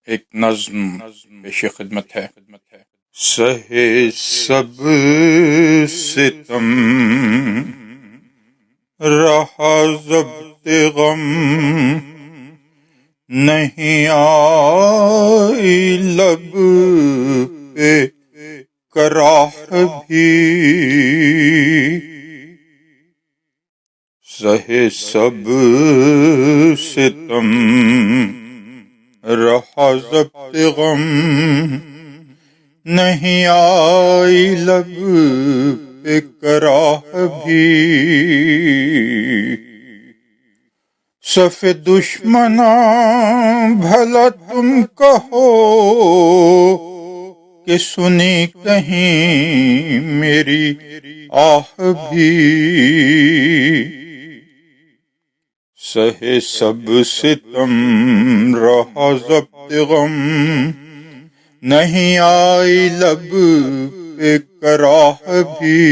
ایک نظم پیش خدمت ہے۔ سہے سب ستم رہا ضبط غم، نہیں آئی لب پہ کراہ بھی، سہے سب ستم رہا ضبط غم، نہیں آئی لب پہ کراہ بھی، صف دشمناں بھلا تم کہو کہ سنی کہیں میری آہ بھی، سہے سب ستم رہا ضبط غم، نہیں آئی لب پہ کراہ بھی،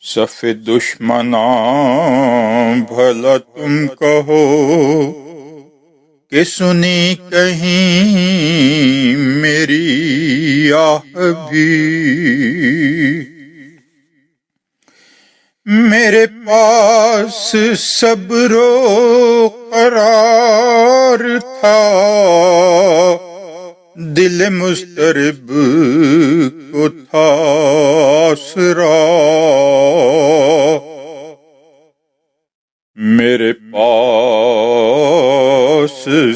صف دشمناں بھلا تم کہو کہ سنی کہیں میری آہ بھی، میرے پاس صبر و قرار تھا، دل مضطرب کو تھا آسرا، میرے پاس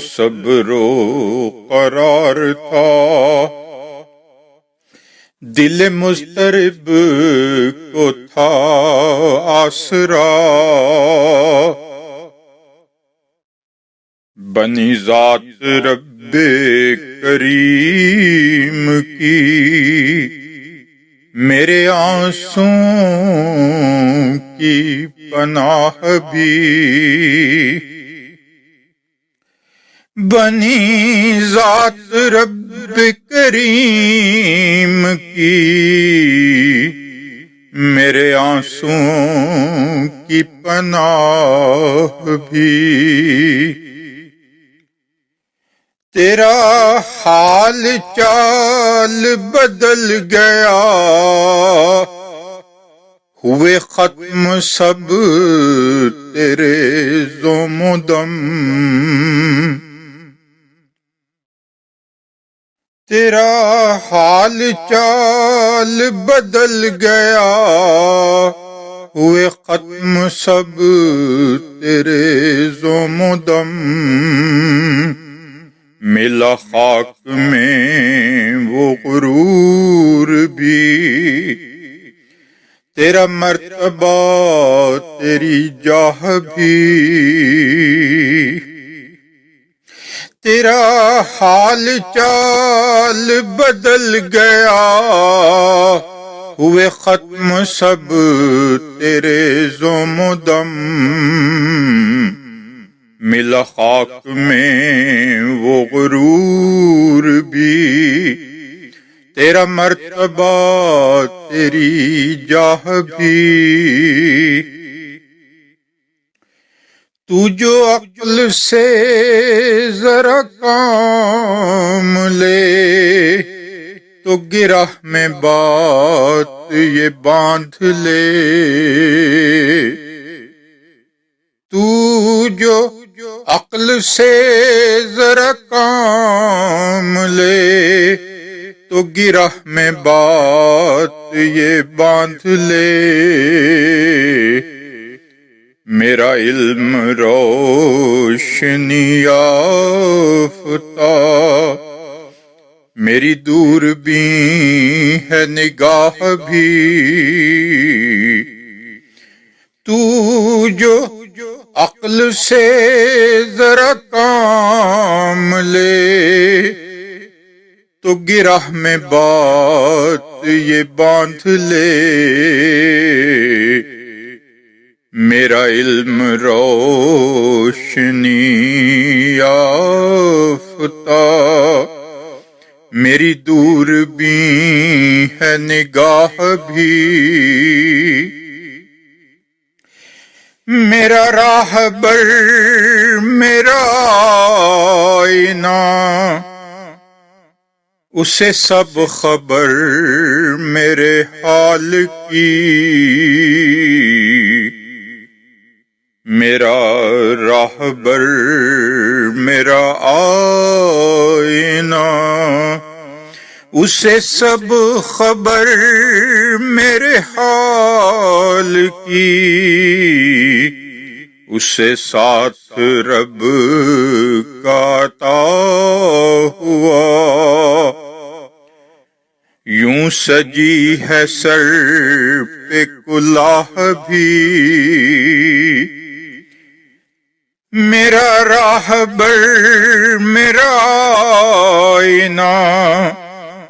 صبر و قرار تھا، دل مضطرب کو تھا آسرا، بنی ذات رب کریم کی میرے آنسوں کی پناہ بھی، بنی ذات رب کریم کی میرے آنسوں کی پناہ بھی، تیرا حال چال بدل گیا، ہوئے ختم سب تیرے ذوم و دم، تیرا حال چال بدل گیا، ہوئے ختم سب تیرے ذوم و دم، ملا خاک میں وہ غرور بھی، تیرا مرتبہ تیری جاہ بھی، تیرا حال چال بدل گیا، ہوئے ختم سب تیرے ذوم و دم، ملا خاک میں وہ غرور بھی، تیرا مرتبہ تیری جاہ بھی، تو جو عقل سے ذرا کام لے تو گرہ میں بات یہ باندھ لے، تو جو عقل سے ذرا کام لے تو گرہ میں بات یہ باندھ لے، میرا علم روشنی یافتہ، میری دوربین ہے نگاہ بھی، تو جو عقل سے ذرا کام لے تو گرہ میں بات یہ باندھ لے، میرا علم روشنی یافتہ، میری دوربین ہے نگاہ بھی، میرا راہبر میرا اسے سب خبر میرے حال کی، میرا راہبر میرا آئینہ، اسے سب خبر میرے حال کی، اسے ساتھ رب کا عطا ہوا، یوں سجی ہے سر پہ کلاه بھی، میرا راہبر میرا آئینہ،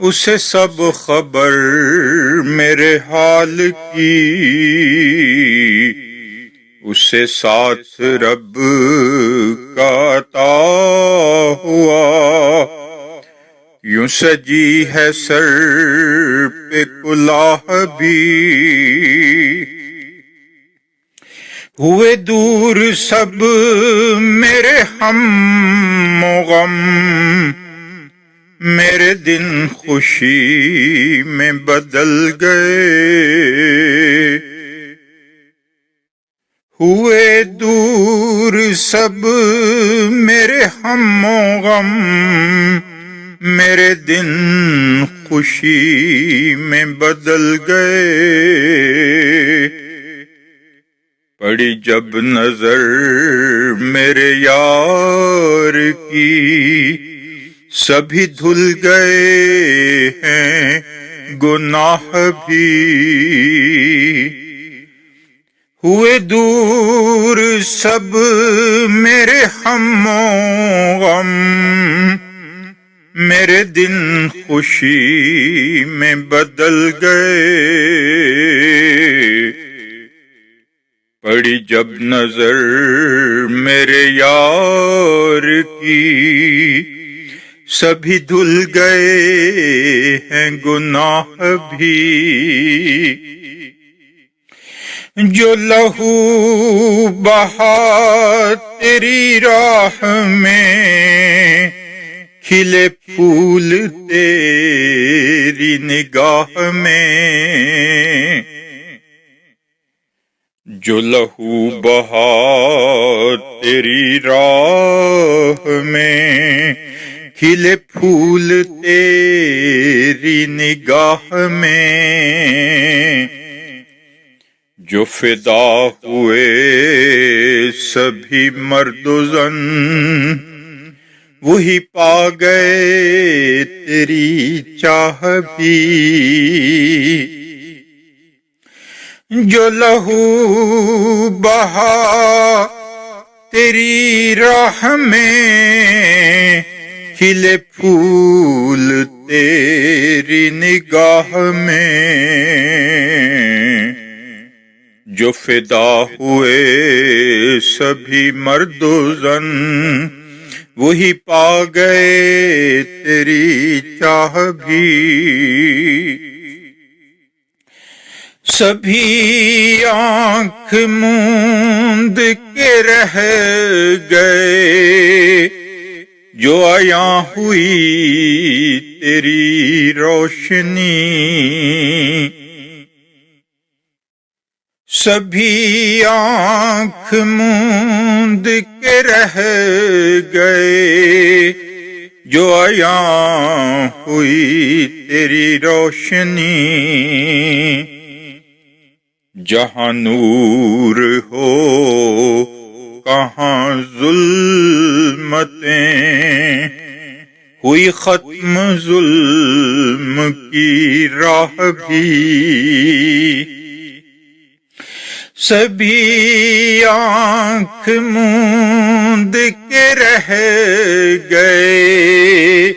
اسے سب خبر میرے حال کی، اسے ساتھ رب کا عطا ہوا، یوں سجی ہے سر پہ کلاه بھی، ہوئے دور سب میرے ہم و غم، میرے دن خوشی میں بدل گئے، ہوئے دور سب میرے ہم و غم، میرے دن خوشی میں بدل گئے، پڑی جب نظر میرے یار کی، سبھی دھل گئے ہیں گناہ بھی، ہوئے دور سب میرے ہم و غم، میرے دن خوشی میں بدل گئے، پڑی جب نظر میرے یار کی، سبھی دھل گئے ہیں گناہ بھی، جو لہو بہا تیری راہ میں، کھلے پھول تیری نگاہ میں، جو لہو بہا تیری راہ میں، کھلے پھول تیری نگاہ میں، جو فدا ہوئے سبھی مرد و زن، وہی پا گئے تیری چاہ بھی، جو لہو بہا تیری راہ میں، کھلے پھول تیری نگاہ میں، جو فدا ہوئے سبھی مرد و زن، وہی پا گئے تیری چاہ بھی، سبھی آنکھ موند کے رہ گئے، جو عیاں ہوئی تیری روشنی، سبھی آنکھ موند کے رہ گئے، جو عیاں ہوئی تیری روشنی، جہاں نور ہو کہاں ظلمتیں، ہوئی ختم ظلم کی راہ بھی، سبھی آنکھ موند کے رہ گئے،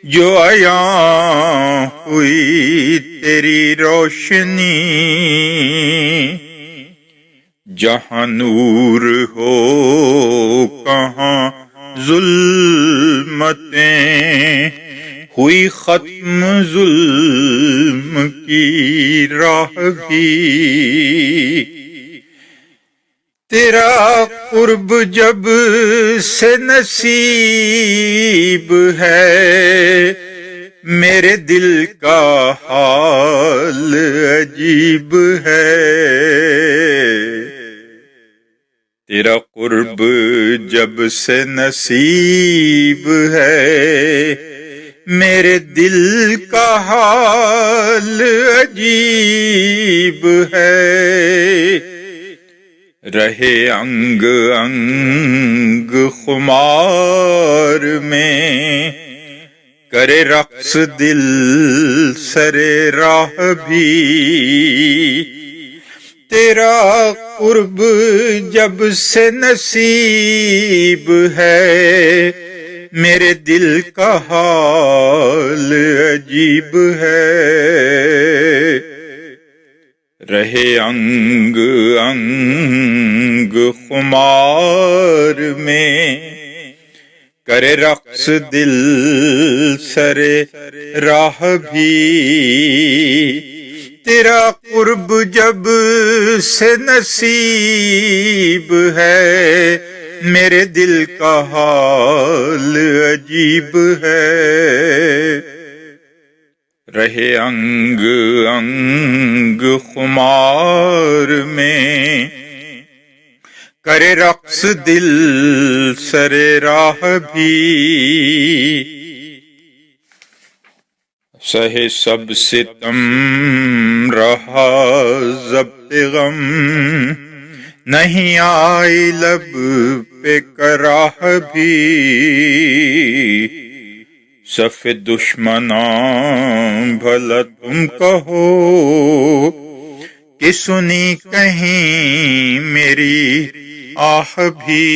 جو عیاں ہوئی تیری روشنی، جہاں نور ہو کہاں ظلمتیں، ہوئی ختم ظلم کی راہ بھی، تیرا قرب جب سے نصیب ہے، میرے دل کا حال عجیب ہے، تیرا قرب جب سے نصیب ہے، میرے دل کا حال عجیب ہے، رہے انگ انگ خمار میں، کرے رقص دل سرے راہ بھی، تیرا قرب جب سے نصیب ہے، میرے دل کا حال عجیب ہے، رہے انگ انگ خمار میں، کرے رقص دل سرے راہ بھی، تیرا قرب جب سے نصیب ہے، میرے دل کا حال عجیب ہے، رہے انگ انگ خمار میں، کرے رقص دل سرے راہ بھی، سہے سب ستم رہا ضبط غم، نہیں آئی لب پہ کراہ بھی، صف دشمناں بھلا تم کہو کہ سنی کہیں میری آہ بھی،